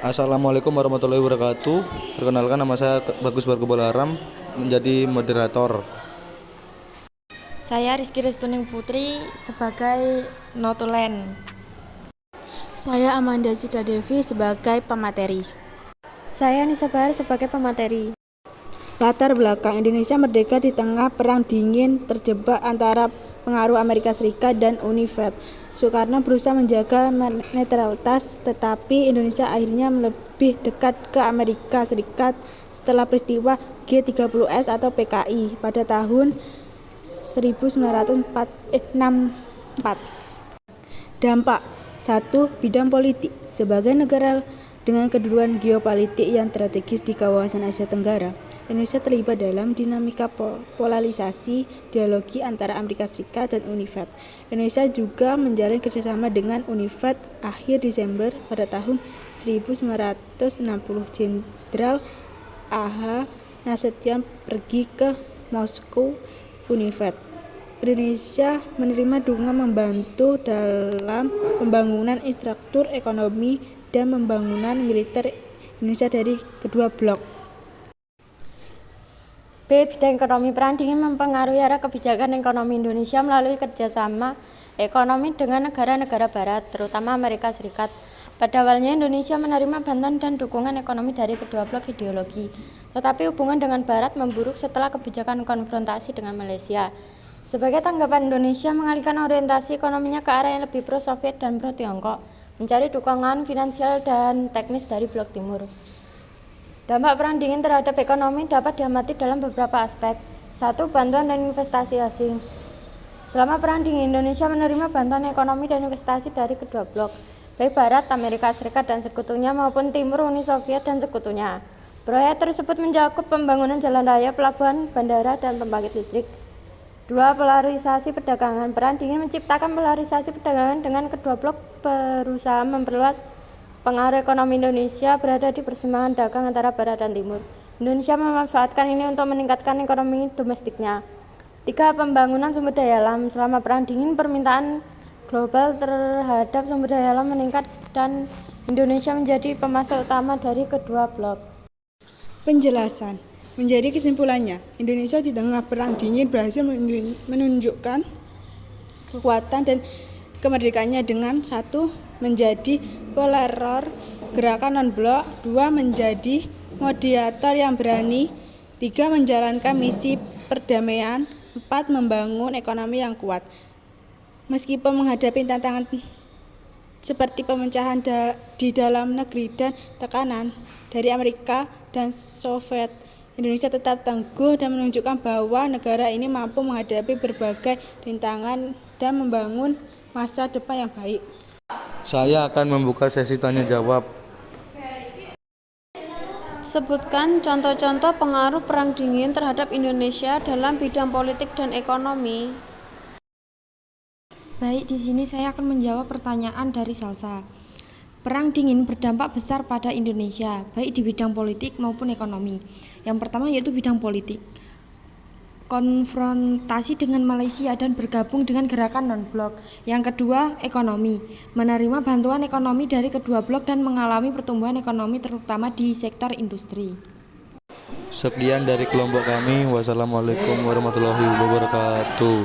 Assalamualaikum warahmatullahi wabarakatuh. Perkenalkan, nama saya Bagus Barkobolaram, menjadi moderator. Saya Rizky Restuning Putri sebagai notulen. Saya Amanda Citra Devi sebagai pemateri. Saya Nisa Bahar sebagai pemateri. Latar belakang Indonesia merdeka di tengah Perang Dingin terjebak antara pengaruh Amerika Serikat dan Uni Fed. Soekarno berusaha menjaga netralitas, tetapi Indonesia akhirnya lebih dekat ke Amerika Serikat setelah peristiwa G30S atau PKI pada tahun 1964. Dampak 1. Bidang politik. Sebagai negara dengan kedudukan geopolitik yang strategis di kawasan Asia Tenggara, Indonesia terlibat dalam dinamika polarisasi dialogi antara Amerika Serikat dan Uni Fed. Indonesia juga menjalin kerjasama dengan Uni Fed. Akhir Desember pada tahun 1960, Jenderal A.H. Nasution pergi ke Moskow, Uni Fed. Indonesia menerima dukungan membantu dalam pembangunan infrastruktur ekonomi dan pembangunan militer Indonesia dari kedua blok. B. Bidang ekonomi. Perang dingin mempengaruhi arah kebijakan ekonomi Indonesia melalui kerjasama ekonomi dengan negara-negara barat, terutama Amerika Serikat. Pada awalnya Indonesia menerima bantuan dan dukungan ekonomi dari kedua blok ideologi, tetapi hubungan dengan barat memburuk setelah kebijakan konfrontasi dengan Malaysia. Sebagai tanggapan, Indonesia mengalihkan orientasi ekonominya ke arah yang lebih pro-Soviet dan pro-Tiongkok, mencari dukungan finansial dan teknis dari blok timur. Dampak Perang Dingin terhadap ekonomi dapat diamati dalam beberapa aspek. 1. Bantuan dan investasi asing. Selama Perang Dingin, Indonesia menerima bantuan ekonomi dan investasi dari kedua blok, baik Barat, Amerika Serikat dan sekutunya, maupun Timur, Uni Soviet dan sekutunya. Proyek tersebut mencakup pembangunan jalan raya, pelabuhan, bandara, dan pembangkit listrik. 2. Polarisasi perdagangan. Perang Dingin menciptakan polarisasi perdagangan dengan kedua blok berusaha memperluas pengaruh ekonomi Indonesia berada di persimpangan dagang antara Barat dan Timur. Indonesia memanfaatkan ini untuk meningkatkan ekonomi domestiknya. 3. Pembangunan sumber daya alam. Selama Perang Dingin, permintaan global terhadap sumber daya alam meningkat dan Indonesia menjadi pemasok utama dari kedua blok. Penjelasan. Menjadi kesimpulannya, Indonesia di tengah Perang Dingin berhasil menunjukkan kekuatan dan kemerdekaannya dengan 1. Menjadi pelopor gerakan non-blok, 2. Menjadi mediator yang berani, 3. Menjalankan misi perdamaian, 4. Membangun ekonomi yang kuat. Meskipun menghadapi tantangan seperti pemecahan di dalam negeri dan tekanan dari Amerika dan Soviet, Indonesia tetap tangguh dan menunjukkan bahwa negara ini mampu menghadapi berbagai rintangan dan membangun masa depan yang baik. Saya akan membuka sesi tanya jawab. Sebutkan contoh-contoh pengaruh Perang Dingin terhadap Indonesia dalam bidang politik dan ekonomi. Baik, di sini saya akan menjawab pertanyaan dari Salsa. Perang Dingin berdampak besar pada Indonesia, baik di bidang politik maupun ekonomi. Yang pertama yaitu bidang politik. Konfrontasi dengan Malaysia dan bergabung dengan gerakan non-blok. Yang kedua, ekonomi. Menerima bantuan ekonomi dari kedua blok dan mengalami pertumbuhan ekonomi terutama di sektor industri. Sekian dari kelompok kami. Wassalamualaikum warahmatullahi wabarakatuh.